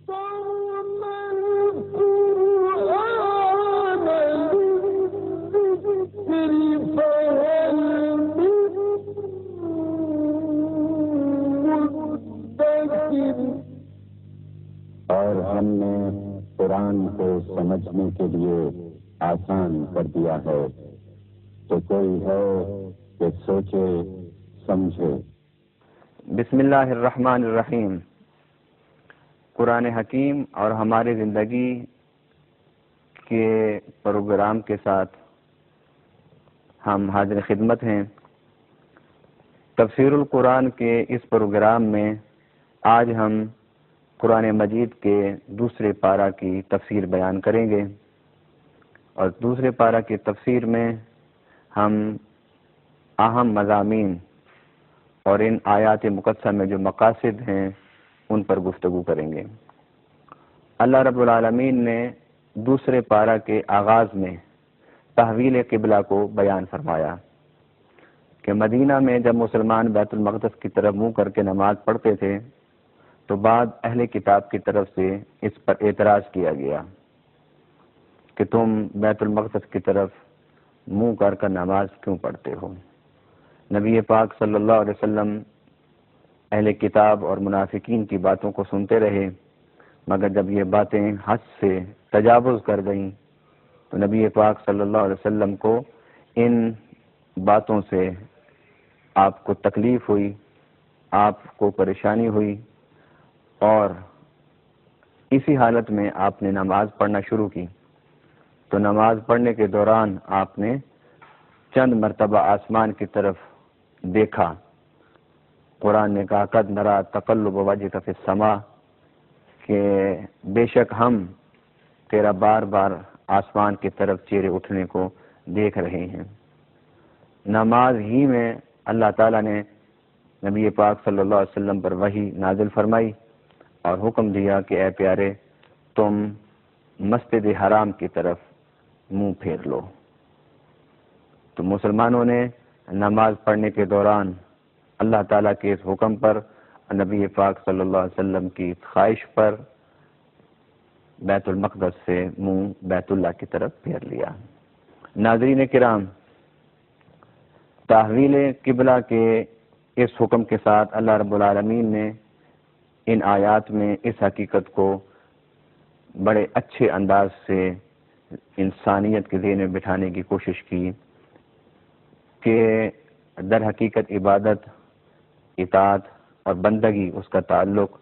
اور ہم نے قرآن کو سمجھنے کے لیے آسان کر دیا ہے، تو کوئی ہے کہ سوچے سمجھے۔ بسم اللہ الرحمن الرحیم۔ قرآن حکیم اور ہماری زندگی کے پروگرام کے ساتھ ہم حاضر خدمت ہیں۔ تفسیر القرآن کے اس پروگرام میں آج ہم قرآن مجید کے دوسرے پارہ کی تفسیر بیان کریں گے، اور دوسرے پارہ کی تفسیر میں ہم اہم مضامین اور ان آیات مقدسہ میں جو مقاصد ہیں ان پر گفتگو کریں گے۔ اللہ رب العالمین نے دوسرے پارہ کے آغاز میں تحویل قبلہ کو بیان فرمایا کہ مدینہ میں جب مسلمان بیت المقدس کی طرف منہ کر کے نماز پڑھتے تھے تو بعد اہل کتاب کی طرف سے اس پر اعتراض کیا گیا کہ تم بیت المقدس کی طرف منہ کر کر نماز کیوں پڑھتے ہو۔ نبی پاک صلی اللہ علیہ وسلم اہل کتاب اور منافقین کی باتوں کو سنتے رہے، مگر جب یہ باتیں حد سے تجاوز کر گئیں تو نبی پاک صلی اللہ علیہ وسلم کو ان باتوں سے آپ کو تکلیف ہوئی، آپ کو پریشانی ہوئی، اور اسی حالت میں آپ نے نماز پڑھنا شروع کی۔ تو نماز پڑھنے کے دوران آپ نے چند مرتبہ آسمان کی طرف دیکھا۔ قرآن نے کہا قد نرا تقلب وجہک فی السماء، کہ بے شک ہم تیرا بار بار آسمان کی طرف چہرے اٹھنے کو دیکھ رہے ہیں۔ نماز ہی میں اللہ تعالیٰ نے نبی پاک صلی اللہ علیہ وسلم پر وحی نازل فرمائی اور حکم دیا کہ اے پیارے تم مسجد حرام کی طرف منہ پھیر لو۔ تو مسلمانوں نے نماز پڑھنے کے دوران اللہ تعالیٰ کے اس حکم پر، نبی پاک صلی اللہ علیہ وسلم کی خواہش پر بیت المقدس سے منہ بیت اللہ کی طرف پھیر لیا۔ ناظرین کرام، تحویل قبلہ کے اس حکم کے ساتھ اللہ رب العالمین نے ان آیات میں اس حقیقت کو بڑے اچھے انداز سے انسانیت کے ذہن میں بٹھانے کی کوشش کی کہ در حقیقت عبادت، اطاعت اور بندگی اس کا تعلق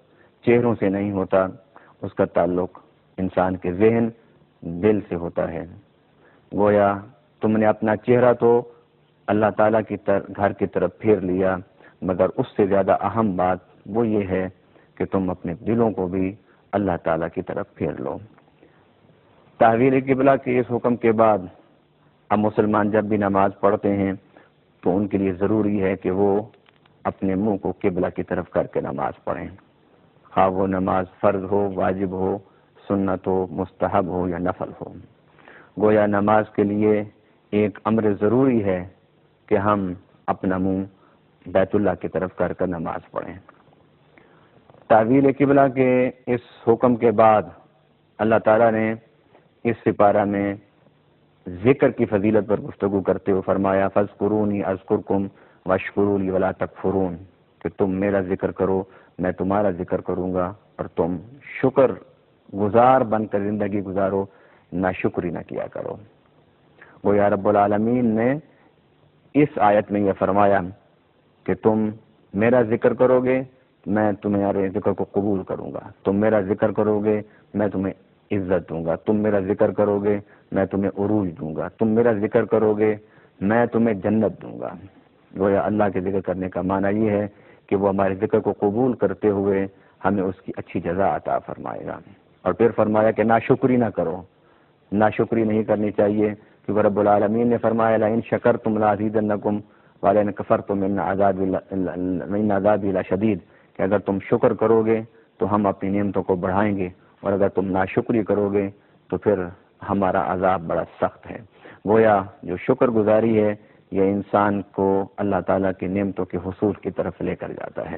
چہروں سے نہیں ہوتا، اس کا تعلق انسان کے ذہن، دل سے ہوتا ہے۔ گویا تم نے اپنا چہرہ تو اللہ تعالیٰ کی گھر کی طرف پھیر لیا، مگر اس سے زیادہ اہم بات وہ یہ ہے کہ تم اپنے دلوں کو بھی اللہ تعالیٰ کی طرف پھیر لو۔ تحویل قبلہ کے اس حکم کے بعد اب مسلمان جب بھی نماز پڑھتے ہیں تو ان کے لیے ضروری ہے کہ وہ اپنے منہ کو قبلہ کی طرف کر کے نماز پڑھیں، خواہ وہ نماز فرض ہو، واجب ہو، سنت ہو، مستحب ہو یا نفل ہو۔ گویا نماز کے لیے ایک امر ضروری ہے کہ ہم اپنا منہ بیت اللہ کی طرف کر کر نماز پڑھیں۔ تحویل قبلہ کے اس حکم کے بعد اللہ تعالیٰ نے اس سپارہ میں ذکر کی فضیلت پر گفتگو کرتے ہوئے فرمایا فاذکرونی اذکرکم واشکروا لی ولا تکفرون، کہ تم میرا ذکر کرو، میں تمہارا ذکر کروں گا، اور تم شکر گزار بن کر زندگی گزارو، ناشکری نہ کیا کرو۔ گویا رب العالمین نے اس آیت میں یہ فرمایا کہ تم میرا ذکر کرو گے، میں تمہارے ذکر کو قبول کروں گا، تم میرا ذکر کرو گے، میں تمہیں عزت دوں گا، تم میرا ذکر کرو گے، میں تمہیں عروج دوں گا، تم میرا ذکر کرو گے، میں تمہیں جنت دوں گا۔ گویا اللہ کے ذکر کرنے کا معنی یہ ہے کہ وہ ہمارے ذکر کو قبول کرتے ہوئے ہمیں اس کی اچھی جزا عطا فرمائے گا۔ اور پھر فرمایا کہ ناشکری نہ کرو، ناشکری نہیں کرنی چاہیے، کیونکہ رب العالمین نے فرمایا لئن شکرتم لازیدنکم ولئن کفرتم ان عذابی لشدید، کہ اگر تم شکر کرو گے تو ہم اپنی نعمتوں کو بڑھائیں گے، اور اگر تم ناشکری کرو گے تو پھر ہمارا عذاب بڑا سخت ہے۔ گویا جو شکر گزاری ہے یہ انسان کو اللہ تعالیٰ کی نعمتوں کے حصول کی طرف لے کر جاتا ہے۔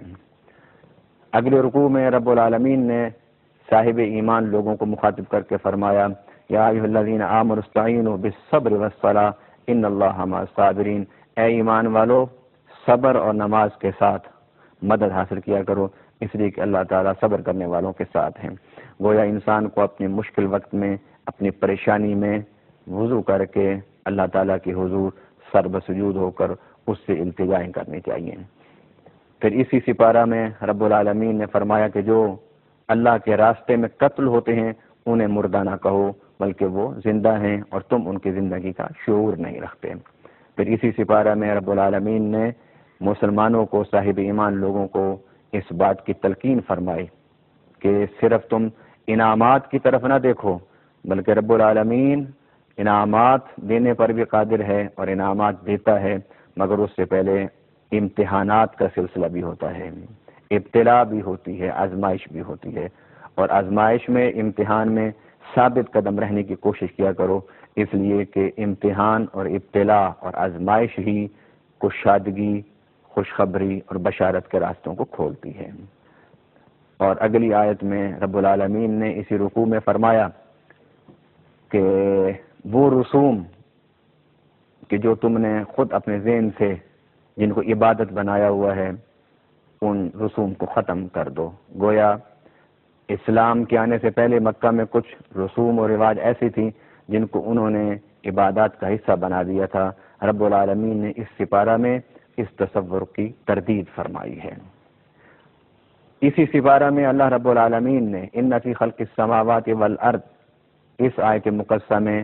اگلے رکوع میں رب العالمین نے صاحب ایمان لوگوں کو مخاطب کر کے فرمایا یا ایھا الذین آمنوا استعینوا بالصبر والصلاۃ ان اللہ مع الصابرین، اے ایمان والو صبر اور نماز کے ساتھ مدد حاصل کیا کرو، اس لیے کہ اللہ تعالیٰ صبر کرنے والوں کے ساتھ ہیں۔ گویا انسان کو اپنے مشکل وقت میں، اپنی پریشانی میں وضو کر کے اللہ تعالیٰ کے حضور سر بسجود ہو کر اس سے التجائیں کرنی چاہیے۔ پھر اسی سپارہ میں رب العالمین نے فرمایا کہ جو اللہ کے راستے میں قتل ہوتے ہیں انہیں مردہ نہ کہو بلکہ وہ زندہ ہیں اور تم ان کی زندگی کا شعور نہیں رکھتے۔ پھر اسی سپارہ میں رب العالمین نے مسلمانوں کو، صاحب ایمان لوگوں کو اس بات کی تلقین فرمائی کہ صرف تم انعامات کی طرف نہ دیکھو بلکہ رب العالمین انعامات دینے پر بھی قادر ہے اور انعامات دیتا ہے، مگر اس سے پہلے امتحانات کا سلسلہ بھی ہوتا ہے، ابتلا بھی ہوتی ہے، آزمائش بھی ہوتی ہے، اور آزمائش میں، امتحان میں ثابت قدم رہنے کی کوشش کیا کرو، اس لیے کہ امتحان اور ابتلا اور آزمائش ہی کشادگی، خوشخبری اور بشارت کے راستوں کو کھولتی ہے۔ اور اگلی آیت میں رب العالمین نے اسی رکوع میں فرمایا کہ وہ رسوم کہ جو تم نے خود اپنے ذہن سے جن کو عبادت بنایا ہوا ہے ان رسوم کو ختم کر دو۔ گویا اسلام کے آنے سے پہلے مکہ میں کچھ رسوم اور رواج ایسی تھیں جن کو انہوں نے عبادات کا حصہ بنا دیا تھا۔ رب العالمین نے اس سپارہ میں اس تصور کی تردید فرمائی ہے۔ اسی سپارہ میں اللہ رب العالمین نے ان فی خلق السماوات والارض، اس آیت مقدسہ میں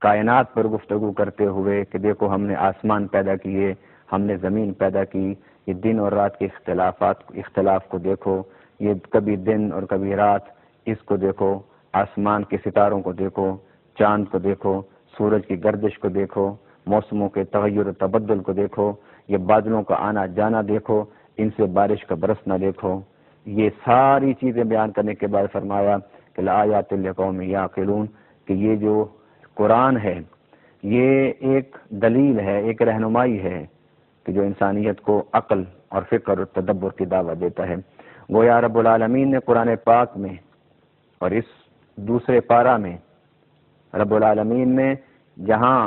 کائنات پر گفتگو کرتے ہوئے کہ دیکھو ہم نے آسمان پیدا کیے، ہم نے زمین پیدا کی، یہ دن اور رات کے اختلاف کو دیکھو، یہ کبھی دن اور کبھی رات، اس کو دیکھو، آسمان کے ستاروں کو دیکھو، چاند کو دیکھو، سورج کی گردش کو دیکھو، موسموں کے تغیر و تبدل کو دیکھو، یہ بادلوں کا آنا جانا دیکھو، ان سے بارش کا برسنا دیکھو۔ یہ ساری چیزیں بیان کرنے کے بعد فرمایا کہ لآیات لقوم یعقلون، کہ یہ جو قرآن ہے یہ ایک دلیل ہے، ایک رہنمائی ہے کہ جو انسانیت کو عقل اور فکر اور تدبر کی دعوت دیتا ہے۔ گویا رب العالمین نے قرآن پاک میں اور اس دوسرے پارہ میں رب العالمین نے جہاں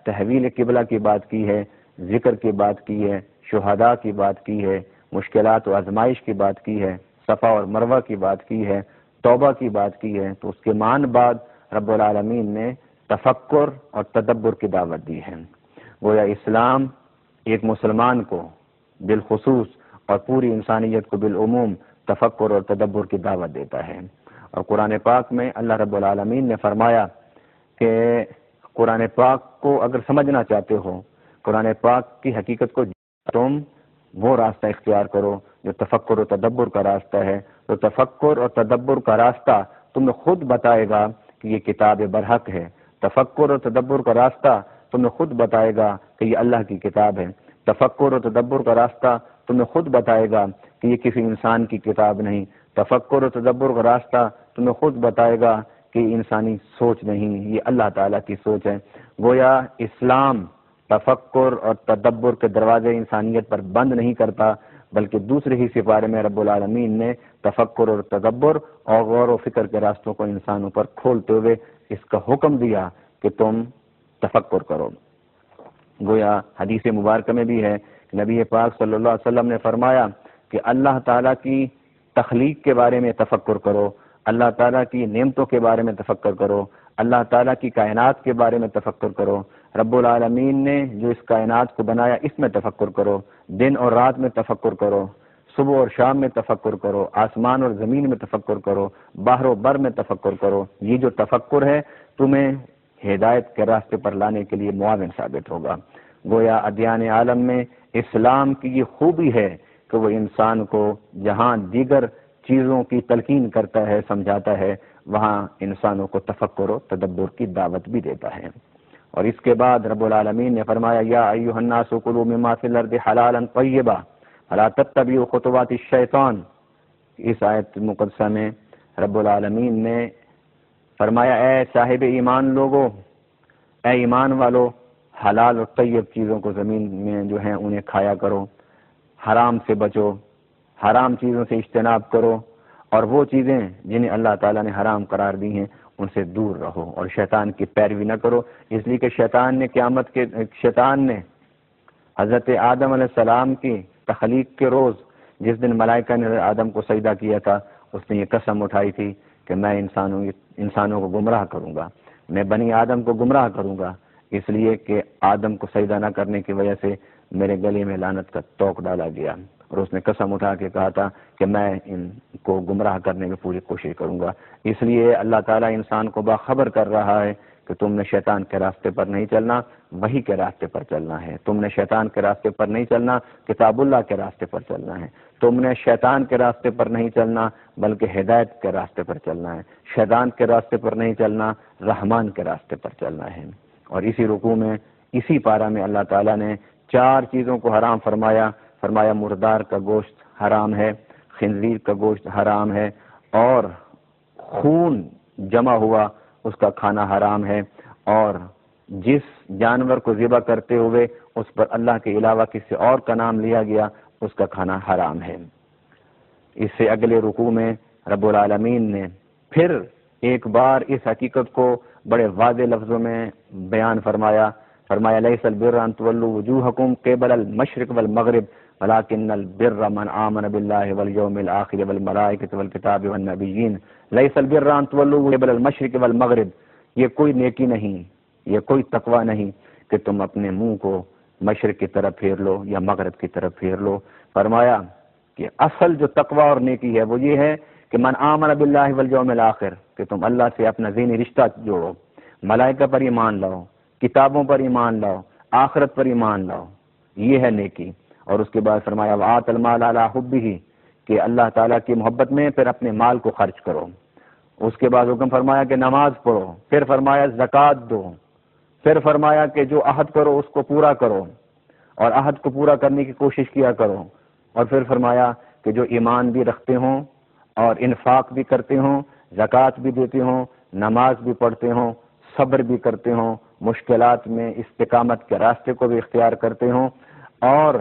تحویل قبلہ کی بات کی ہے، ذکر کی بات کی ہے، شہداء کی بات کی ہے، مشکلات و آزمائش کی بات کی ہے، صفا اور مروہ کی بات کی ہے، توبہ کی بات کی ہے، تو اس کے مان بعد رب العالمین نے تفکر اور تدبر کی دعوت دی ہے۔ گویا اسلام ایک مسلمان کو بالخصوص اور پوری انسانیت کو بالعموم تفکر اور تدبر کی دعوت دیتا ہے۔ اور قرآن پاک میں اللہ رب العالمین نے فرمایا کہ قرآن پاک کو اگر سمجھنا چاہتے ہو، قرآن پاک کی حقیقت کو تم وہ راستہ اختیار کرو جو تفکر و تدبر کا راستہ ہے۔ تو تفکر اور تدبر کا راستہ تمہیں خود بتائے گا کہ یہ کتاب برحق ہے، تفکر اور تدبر کا راستہ تمہیں خود بتائے گا کہ یہ اللہ کی کتاب ہے، تفکر اور تدبر کا راستہ تمہیں خود بتائے گا کہ یہ کسی انسان کی کتاب نہیں، تفکر اور تدبر کا راستہ تمہیں خود بتائے گا کہ یہ انسانی سوچ نہیں، یہ اللہ تعالیٰ کی سوچ ہے۔ گویا اسلام تفکر اور تدبر کے دروازے انسانیت پر بند نہیں کرتا، بلکہ دوسرے ہی سپارے میں رب العالمین نے تفکر اور تدبر اور غور و فکر کے راستوں کو انسانوں پر کھولتے ہوئے اس کا حکم دیا کہ تم تفکر کرو۔ گویا حدیث مبارکہ میں بھی ہے کہ نبی پاک صلی اللہ علیہ وسلم نے فرمایا کہ اللہ تعالیٰ کی تخلیق کے بارے میں تفکر کرو، اللہ تعالیٰ کی نعمتوں کے بارے میں تفکر کرو، اللہ تعالیٰ کی کائنات کے بارے میں تفکر کرو، رب العالمین نے جو اس کائنات کو بنایا اس میں تفکر کرو، دن اور رات میں تفکر کرو، صبح اور شام میں تفکر کرو، آسمان اور زمین میں تفکر کرو، بحر و بر میں تفکر کرو۔ یہ جو تفکر ہے تمہیں ہدایت کے راستے پر لانے کے لیے معاون ثابت ہوگا۔ گویا ادیان عالم میں اسلام کی یہ خوبی ہے کہ وہ انسان کو جہاں دیگر چیزوں کی تلقین کرتا ہے، سمجھاتا ہے، وہاں انسانوں کو تفکر و تدبر کی دعوت بھی دیتا ہے۔ اور اس کے بعد رب العالمین نے فرمایا یا ایھا الناس کلوا مما فی الارض حلالا طیبا ولا تتبعوا خطوات الشیطان۔ اس آیت مقدسہ میں رب العالمین نے فرمایا اے صاحب ایمان لوگو، اے ایمان والو، حلال اور طیب چیزوں کو زمین میں جو ہیں انہیں کھایا کرو، حرام سے بچو، حرام چیزوں سے اجتناب کرو، اور وہ چیزیں جنہیں اللہ تعالیٰ نے حرام قرار دی ہیں ان سے دور رہو، اور شیطان کی پیروی نہ کرو، اس لیے کہ شیطان نے حضرت آدم علیہ السلام کی تخلیق کے روز جس دن ملائکہ نے آدم کو سجدہ کیا تھا، اس نے یہ قسم اٹھائی تھی کہ میں انسانوں کو گمراہ کروں گا، میں بنی آدم کو گمراہ کروں گا، اس لیے کہ آدم کو سجدہ نہ کرنے کی وجہ سے میرے گلے میں لعنت کا توق ڈالا گیا، اور اس نے قسم اٹھا کے کہا تھا کہ میں ان کو گمراہ کرنے کی پوری کوشش کروں گا۔ اس لیے اللہ تعالیٰ انسان کو باخبر کر رہا ہے کہ تم نے شیطان کے راستے پر نہیں چلنا، وحی کے راستے پر چلنا ہے، تم نے شیطان کے راستے پر نہیں چلنا، کتاب اللہ کے راستے پر چلنا ہے، تم نے شیطان کے راستے پر نہیں چلنا بلکہ ہدایت کے راستے پر چلنا ہے، شیطان کے راستے پر نہیں چلنا، رحمان کے راستے پر چلنا ہے۔ اور اسی رکوع میں، اسی پارہ میں اللہ تعالیٰ نے 4 چیزوں کو حرام فرمایا مردار کا گوشت حرام ہے، خنزیر کا گوشت حرام ہے، اور خون جمع ہوا اس کا کھانا حرام ہے، اور جس جانور کو ذبح کرتے ہوئے اس پر اللہ کے علاوہ کسی اور کا نام لیا گیا اس کا کھانا حرام ہے۔ اس سے اگلے رکوع میں رب العالمین نے پھر ایک بار اس حقیقت کو بڑے واضح لفظوں میں بیان فرمایا لیس البر ان تولوا وجوہکم قبل المشرق والمغرب ولكن البر من آمن بالله واليوم الآخر والملائکۃ والکتاب والنبیین۔ لیس البر ان تولوا قبل المشرق والمغرب، یہ کوئی نیکی نہیں، یہ کوئی تقوی نہیں کہ تم اپنے منہ کو مشرق کی طرف پھیر لو یا مغرب کی طرف پھیر لو۔ فرمایا کہ اصل جو تقوی اور نیکی ہے وہ یہ ہے کہ من آمن باللہ والیوم الآخر، کہ تم اللہ سے اپنا ذہنی رشتہ جوڑو، ملائکہ پر ایمان لاؤ، کتابوں پر ایمان لاؤ، آخرت پر ایمان لاؤ، یہ ہے نیکی۔ اور اس کے بعد فرمایا وآت المال علی حبہ، کہ اللہ تعالیٰ کی محبت میں پھر اپنے مال کو خرچ کرو۔ اس کے بعد حکم فرمایا کہ نماز پڑھو، پھر فرمایا زکوٰۃ دو، پھر فرمایا کہ جو عہد کرو اس کو پورا کرو اور عہد کو پورا کرنے کی کوشش کیا کرو، اور پھر فرمایا کہ جو ایمان بھی رکھتے ہوں اور انفاق بھی کرتے ہوں، زکوٰۃ بھی دیتے ہوں، نماز بھی پڑھتے ہوں، صبر بھی کرتے ہوں، مشکلات میں استقامت کے راستے کو بھی اختیار کرتے ہوں، اور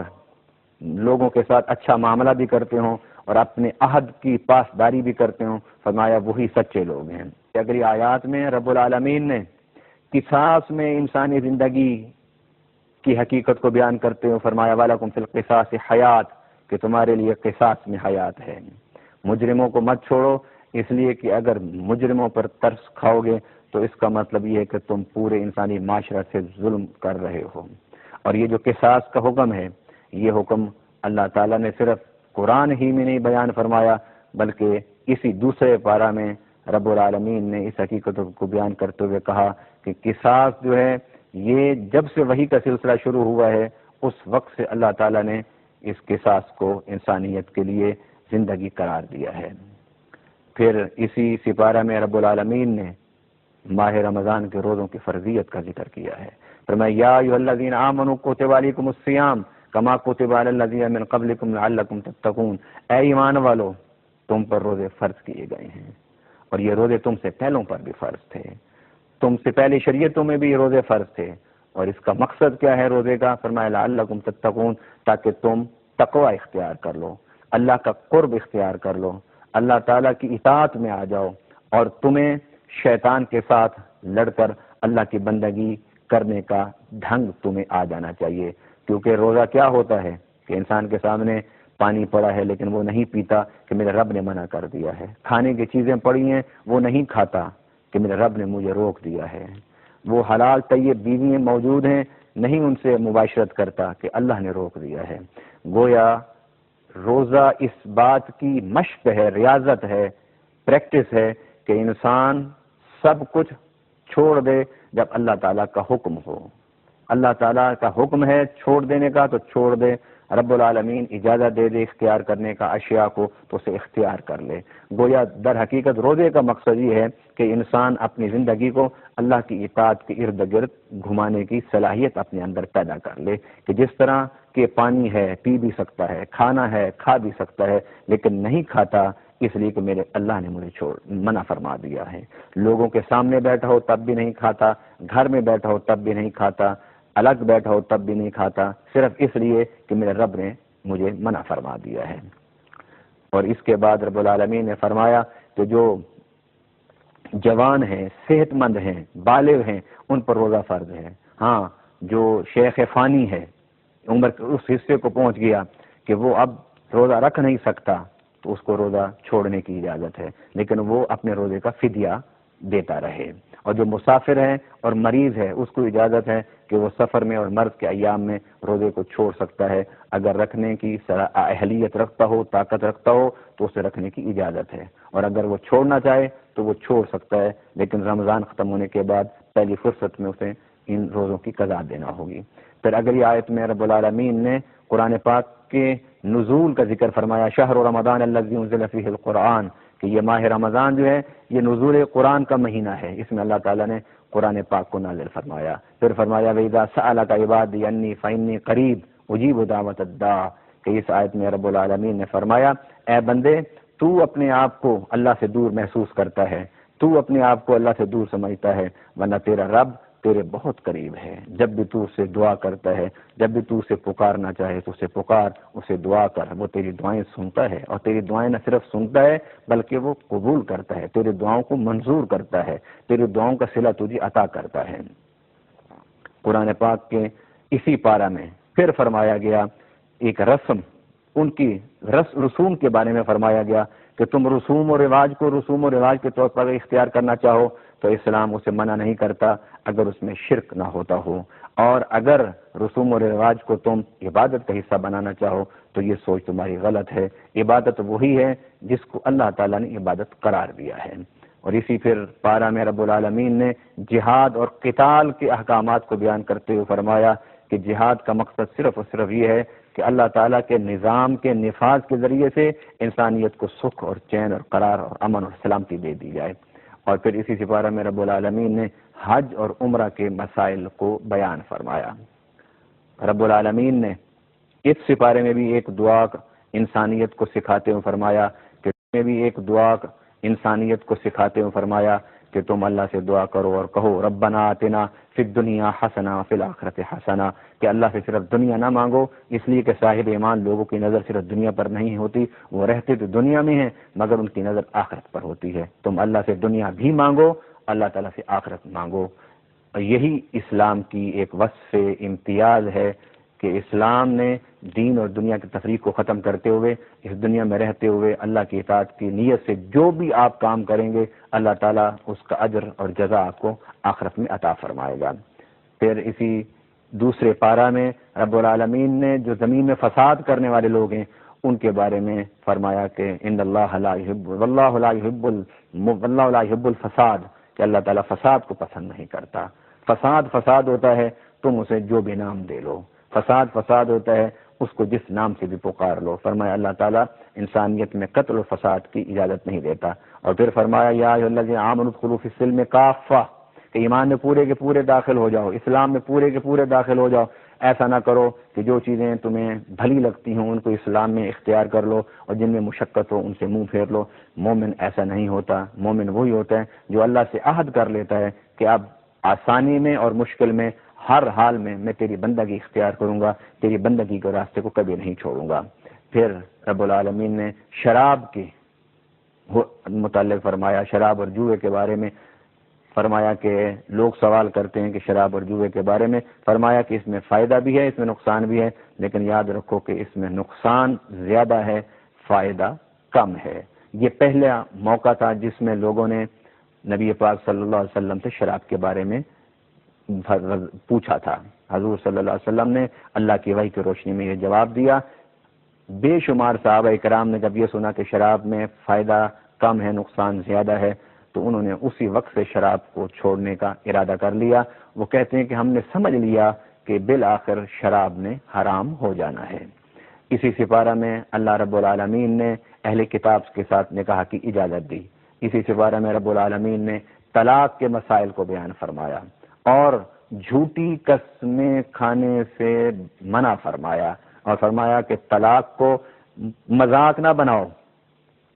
لوگوں کے ساتھ اچھا معاملہ بھی کرتے ہوں اور اپنے عہد کی پاسداری بھی کرتے ہوں، فرمایا وہی سچے لوگ ہیں۔ اگلی آیات میں رب العالمین نے قصاص میں انسانی زندگی کی حقیقت کو بیان کرتے ہوئے فرمایا وَلَكُمْ فِي الْقِصَاصِ حیات، کہ تمہارے لیے قصاص میں حیات ہے۔ مجرموں کو مت چھوڑو، اس لیے کہ اگر مجرموں پر ترس کھاؤ گے تو اس کا مطلب یہ ہے کہ تم پورے انسانی معاشرہ سے ظلم کر رہے ہو۔ اور یہ جو قصاص کا حکم ہے، یہ حکم اللہ تعالیٰ نے صرف قرآن ہی میں نہیں بیان فرمایا بلکہ اسی دوسرے پارہ میں رب العالمین نے اس حقیقت کو بیان کرتے ہوئے کہا کہ قصاص جو ہے یہ جب سے وحی کا سلسلہ شروع ہوا ہے اس وقت سے اللہ تعالیٰ نے اس قصاص کو انسانیت کے لیے زندگی قرار دیا ہے۔ پھر اسی سپارہ میں رب العالمین نے ماہ رمضان کے روزوں کی فرضیت کا ذکر کیا ہے۔ فرمایا یا ایھا الذین آمنوا کتب علیکم الصیام کما کتب علی الذین من قبلکم لعلکم تتقون، اے ایمان والو تم پر روزے فرض کیے گئے ہیں، اور یہ روزے تم سے پہلوں پر بھی فرض تھے، تم سے پہلی شریعتوں میں بھی یہ روزے فرض تھے۔ اور اس کا مقصد کیا ہے روزے کا؟ فرمایا لعلکم تتقون، تاکہ تم تقوی اختیار کر لو، اللہ کا قرب اختیار کر لو، اللہ تعالیٰ کی اطاعت میں آ جاؤ، اور تمہیں شیطان کے ساتھ لڑ کر اللہ کی بندگی کرنے کا ڈھنگ تمہیں آ جانا چاہیے۔ کیونکہ روزہ کیا ہوتا ہے کہ انسان کے سامنے پانی پڑا ہے لیکن وہ نہیں پیتا کہ میرے رب نے منع کر دیا ہے، کھانے کی چیزیں پڑی ہیں وہ نہیں کھاتا کہ میرے رب نے مجھے روک دیا ہے، وہ حلال طیب بیویاں موجود ہیں نہیں ان سے مباشرت کرتا کہ اللہ نے روک دیا ہے۔ گویا روزہ اس بات کی مشق ہے، ریاضت ہے، پریکٹس ہے کہ انسان سب کچھ چھوڑ دے جب اللہ تعالیٰ کا حکم ہو۔ اللہ تعالیٰ کا حکم ہے چھوڑ دینے کا تو چھوڑ دے، رب العالمین اجازت دے دے اختیار کرنے کا اشیاء کو تو اسے اختیار کر لے۔ گویا در حقیقت روزے کا مقصد یہ ہے کہ انسان اپنی زندگی کو اللہ کی اطاعت کے ارد گرد گھمانے کی صلاحیت اپنے اندر پیدا کر لے، کہ جس طرح کہ پانی ہے پی بھی سکتا ہے، کھانا ہے کھا بھی سکتا ہے، لیکن نہیں کھاتا اس لیے کہ میرے اللہ نے مجھے منع فرما دیا ہے۔ لوگوں کے سامنے بیٹھا ہو تب بھی نہیں کھاتا، گھر میں بیٹھا ہو تب بھی نہیں کھاتا، الگ بیٹھا ہو تب بھی نہیں کھاتا، صرف اس لیے کہ میرے رب نے مجھے منع فرما دیا ہے۔ اور اس کے بعد رب العالمین نے فرمایا کہ جو جوان ہیں، صحت مند ہیں، بالغ ہیں، ان پر روزہ فرض ہے۔ ہاں، جو شیخ فانی ہے، عمر کے اس حصے کو پہنچ گیا کہ وہ اب روزہ رکھ نہیں سکتا، تو اس کو روزہ چھوڑنے کی اجازت ہے، لیکن وہ اپنے روزے کا فدیہ دیتا رہے۔ اور جو مسافر ہے اور مریض ہے، اس کو اجازت ہے کہ وہ سفر میں اور مرض کے ایام میں روزے کو چھوڑ سکتا ہے۔ اگر رکھنے کی اہلیت رکھتا ہو، طاقت رکھتا ہو، تو اسے رکھنے کی اجازت ہے، اور اگر وہ چھوڑنا چاہے تو وہ چھوڑ سکتا ہے، لیکن رمضان ختم ہونے کے بعد پہلی فرصت میں اسے ان روزوں کی قضا دینا ہوگی۔ پھر اگلی آیت میں رب العالمین نے قرآن پاک کے نزول کا ذکر فرمایا، شہر رمضان الذی انزل فیہ القرآن، کہ یہ ماہ رمضان جو ہے یہ نزول قرآن کا مہینہ ہے، اس میں اللہ تعالیٰ نے قرآن پاک کو نازل فرمایا۔ پھر فرمایا وَإِذَا سَأَلَكَ عِبَادِي عَنِّي فَإِنِّي قَرِيبٌ أُجِيبُ دَعْوَةَ الدَّاعِ، کہ اس آیت میں رب العالمین نے فرمایا اے بندے، تو اپنے آپ کو اللہ سے دور محسوس کرتا ہے، تو اپنے آپ کو اللہ سے دور سمجھتا ہے، ورنہ تیرا رب تیرے بہت قریب ہے۔ جب بھی تو اسے دعا کرتا ہے، جب بھی تو اسے پکارنا چاہے تو اسے پکار، اسے دعا کر، وہ تیری دعائیں سنتا ہے، اور تیری دعائیں نہ صرف سنتا ہے بلکہ وہ قبول کرتا ہے، تیری دعاؤں کو منظور کرتا ہے، تیری دعاؤں کا صلہ تجھے عطا کرتا ہے۔ قرآن پاک کے اسی پارہ میں پھر فرمایا گیا ایک رسم، ان کی رسوم کے بارے میں فرمایا گیا کہ تم رسوم و رواج کو رسوم و رواج کے طور پر اختیار کرنا چاہو تو اسلام اسے منع نہیں کرتا اگر اس میں شرک نہ ہوتا ہو، اور اگر رسوم و رواج کو تم عبادت کا حصہ بنانا چاہو تو یہ سوچ تمہاری غلط ہے۔ عبادت وہی ہے جس کو اللہ تعالیٰ نے عبادت قرار دیا ہے۔ اور اسی پھر پارہ میں رب العالمین نے جہاد اور قتال کے احکامات کو بیان کرتے ہوئے فرمایا کہ جہاد کا مقصد صرف اور صرف یہ ہے کہ اللہ تعالیٰ کے نظام کے نفاذ کے ذریعے سے انسانیت کو سکھ اور چین اور قرار اور امن اور سلامتی دے دی جائے۔ اور پھر اسی سپارہ میں رب العالمین نے حج اور عمرہ کے مسائل کو بیان فرمایا۔ رب العالمین نے اس سپارے میں بھی ایک دعا انسانیت کو سکھاتے ہوئے فرمایا کہ میں بھی ایک دعا انسانیت کو سکھاتے ہوئے فرمایا کہ تم اللہ سے دعا کرو اور کہو ربنا آتنا فی الدنیا حسنہ فی الآخرۃ حسنہ، کہ اللہ سے صرف دنیا نہ مانگو، اس لیے کہ صاحب ایمان لوگوں کی نظر صرف دنیا پر نہیں ہوتی، وہ رہتے تو دنیا میں ہیں مگر ان کی نظر آخرت پر ہوتی ہے۔ تم اللہ سے دنیا بھی مانگو، اللہ تعالیٰ سے آخرت مانگو۔ اور یہی اسلام کی ایک وصف امتیاز ہے کہ اسلام نے دین اور دنیا کی تفریق کو ختم کرتے ہوئے اس دنیا میں رہتے ہوئے اللہ کی اطاعت کی نیت سے جو بھی آپ کام کریں گے اللہ تعالیٰ اس کا اجر اور جزا آپ کو آخرت میں عطا فرمائے گا۔ پھر اسی دوسرے پارہ میں رب العالمین نے جو زمین میں فساد کرنے والے لوگ ہیں ان کے بارے میں فرمایا کہ ان اللہ لا يحب واللہ لا يحب الفساد، کہ اللہ تعالیٰ فساد کو پسند نہیں کرتا۔ فساد ہوتا ہے تم اسے جو بھی نام دے لو، فساد ہوتا ہے اس کو جس نام سے بھی پکار لو۔ فرمایا اللہ تعالیٰ انسانیت میں قتل و فساد کی اجازت نہیں دیتا۔ اور پھر فرمایا یا ایھا الذین آمنوا ادخلوا فی السلم کافہ، کہ ایمان میں پورے کے پورے داخل ہو جاؤ، اسلام میں پورے کے پورے داخل ہو جاؤ۔ ایسا نہ کرو کہ جو چیزیں تمہیں بھلی لگتی ہوں ان کو اسلام میں اختیار کر لو اور جن میں مشقت ہو ان سے منہ پھیر لو۔ مومن ایسا نہیں ہوتا، مومن وہی ہوتا ہے جو اللہ سے عہد کر لیتا ہے کہ اب آسانی میں اور مشکل میں ہر حال میں تیری بندگی اختیار کروں گا، تیری بندگی کے راستے کو کبھی نہیں چھوڑوں گا۔ پھر رب العالمین نے شراب کے متعلق فرمایا، شراب اور جوئے کے بارے میں فرمایا کہ لوگ سوال کرتے ہیں کہ شراب اور جوئے کے بارے میں، فرمایا کہ اس میں فائدہ بھی ہے، اس میں نقصان بھی ہے، لیکن یاد رکھو کہ اس میں نقصان زیادہ ہے، فائدہ کم ہے۔ یہ پہلا موقع تھا جس میں لوگوں نے نبی پاک صلی اللہ علیہ وسلم سے شراب کے بارے میں پوچھا تھا۔ حضور صلی اللہ علیہ وسلم نے اللہ کی وحی کی روشنی میں یہ جواب دیا۔ بے شمار صحابہ کرام نے جب یہ سنا کہ شراب میں فائدہ کم ہے، نقصان زیادہ ہے، تو انہوں نے اسی وقت سے شراب کو چھوڑنے کا ارادہ کر لیا۔ وہ کہتے ہیں کہ ہم نے سمجھ لیا کہ بالآخر شراب نے حرام ہو جانا ہے۔ اسی سپارہ میں اللہ رب العالمین نے اہل کتاب کے ساتھ نکاح کی اجازت دی۔ اسی سپارہ میں رب العالمین نے طلاق کے مسائل کو بیان فرمایا اور جھوٹی قسمیں کھانے سے منع فرمایا، اور فرمایا کہ طلاق کو مذاق نہ بناؤ،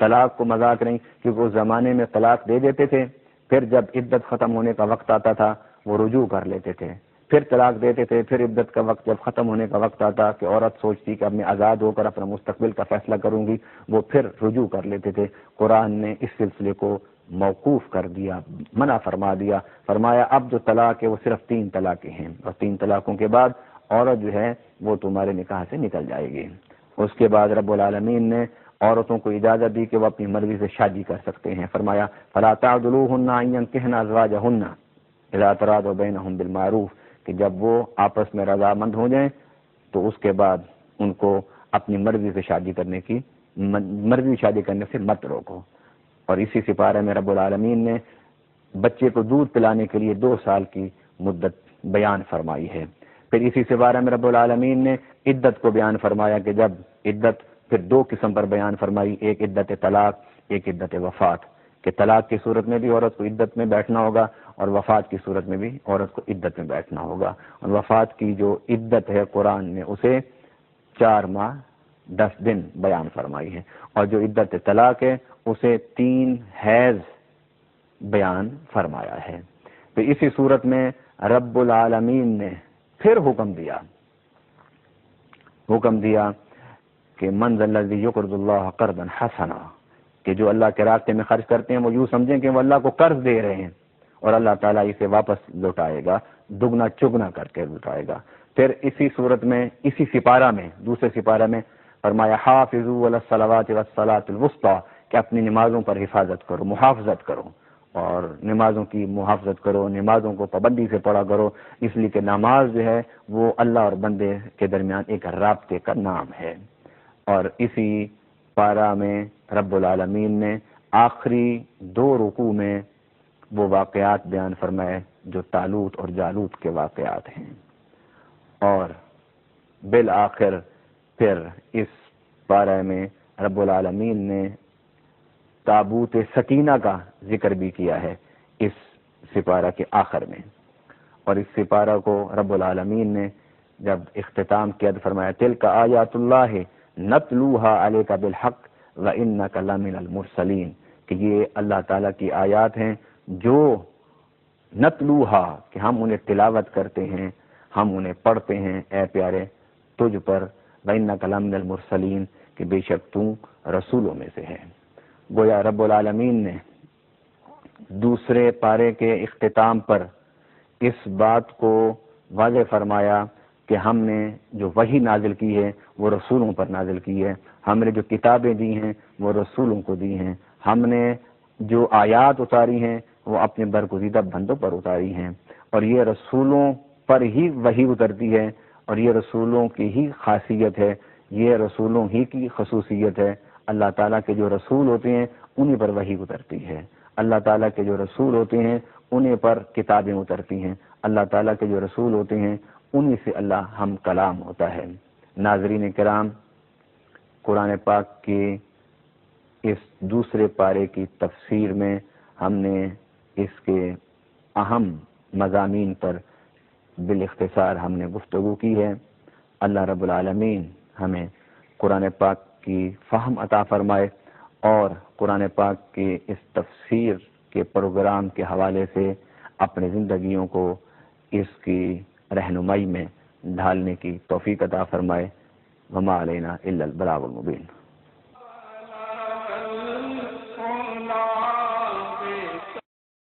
طلاق کو مذاق نہیں، کیونکہ اس زمانے میں طلاق دے دیتے تھے، پھر جب عدت ختم ہونے کا وقت آتا تھا وہ رجوع کر لیتے تھے، پھر طلاق دیتے تھے، پھر عدت کا وقت جب ختم ہونے کا وقت آتا کہ عورت سوچتی کہ اب میں آزاد ہو کر اپنا مستقبل کا فیصلہ کروں گی، وہ پھر رجوع کر لیتے تھے۔ قرآن نے اس سلسلے کو موقوف کر دیا، منع فرما دیا، فرمایا اب جو طلاق ہے وہ صرف 3 طلاقیں ہیں، اور 3 طلاقوں کے بعد عورت جو ہے وہ تمہارے نکاح سے نکل جائے گی۔ اس کے بعد رب العالمین نے عورتوں کو اجازت دی کہ وہ اپنی مرضی سے شادی کر سکتے ہیں، فرمایا فلا تعضلوهن ان ينكحن ازواجهن اذا تراضوا بينهم بالمعروف، کہ جب وہ آپس میں رضامند ہو جائیں تو اس کے بعد ان کو اپنی مرضی سے شادی کرنے سے مت روکو۔ اور اسی سپارے میں رب العالمین نے بچے کو دودھ پلانے کے لیے 2 سال کی مدت بیان فرمائی ہے۔ پھر اسی سپارے میں رب العالمین نے عدت کو بیان فرمایا کہ جب عدت پھر 2 قسم پر بیان فرمائی، ایک عدت طلاق، ایک عدت وفات، کہ طلاق کی صورت میں بھی عورت کو عدت میں بیٹھنا ہوگا اور وفات کی صورت میں بھی عورت کو عدت میں بیٹھنا ہوگا۔ اور وفات کی جو عدت ہے قرآن نے اسے 4 ماہ 10 دن بیان فرمائی ہے، اور جو عدت طلاق ہے اسے 3 حیض بیان فرمایا ہے۔ تو اسی صورت میں رب العالمین نے پھر حکم دیا کہ من ذا الذی یقرض اللہ قرضا حسنا، کہ جو اللہ کے راستے میں خرچ کرتے ہیں وہ یوں سمجھیں کہ وہ اللہ کو قرض دے رہے ہیں، اور اللہ تعالیٰ اسے واپس لوٹائے گا، دگنا چگنا کر کے لوٹائے گا۔ پھر اسی صورت میں اسی سپارہ میں دوسرے سپارہ میں فرمایا حافظوا علی الصلوات والصلاۃ الوسطی، کہ اپنی نمازوں پر حفاظت کرو، محافظت کرو، اور نمازوں کی محافظت کرو، نمازوں کو پابندی سے پڑھا کرو، اس لیے کہ نماز جو ہے وہ اللہ اور بندے کے درمیان ایک رابطے کا نام ہے۔ اور اسی پارہ میں رب العالمین نے آخری 2 رکوع میں وہ واقعات بیان فرمائے جو طالوت اور جالوت کے واقعات ہیں، اور بالآخر پھر اس پارہ میں رب العالمین نے تابوت سکینہ کا ذکر بھی کیا ہے اس سپارہ کے آخر میں۔ اور اس سپارہ کو رب العالمین نے جب اختتام کیا تو فرمایا تلک آیات اللہ نتلوہا علیک بالحق وانک لمن المرسلین، کہ یہ اللہ تعالیٰ کی آیات ہیں جو نتلوہا، کہ ہم انہیں تلاوت کرتے ہیں، ہم انہیں پڑھتے ہیں اے پیارے تجھ پر، وانک لمن المرسلین، کہ بے شک تو رسولوں میں سے ہے۔ گویا رب العالمین نے دوسرے پارے کے اختتام پر اس بات کو واضح فرمایا کہ ہم نے جو وحی نازل کی ہے وہ رسولوں پر نازل کی ہے، ہم نے جو کتابیں دی ہیں وہ رسولوں کو دی ہیں، ہم نے جو آیات اتاری ہیں وہ اپنے برگزیدہ بندوں پر اتاری ہیں، اور یہ رسولوں پر ہی وحی اترتی ہے، اور یہ رسولوں کی ہی خاصیت ہے، یہ رسولوں ہی کی خصوصیت ہے۔ اللہ تعالیٰ کے جو رسول ہوتے ہیں انہیں پر وحی اترتی ہے، اللہ تعالیٰ کے جو رسول ہوتے ہیں انہیں پر کتابیں اترتی ہیں، اللہ تعالیٰ کے جو رسول ہوتے ہیں انہی سے اللہ ہم کلام ہوتا ہے۔ ناظرین کرام، قرآن پاک کی اس دوسرے پارے کی تفسیر میں ہم نے اس کے اہم مضامین پر بالاختصار ہم نے گفتگو کی ہے۔ اللہ رب العالمین ہمیں قرآن پاک کی فہم عطا فرمائے، اور قرآن پاک کی اس تفسیر کے پروگرام کے حوالے سے اپنی زندگیوں کو اس کی رہنمائی میں ڈھالنے کی توفیق عطا فرمائے۔ وما علینا الا البلاغ المبین۔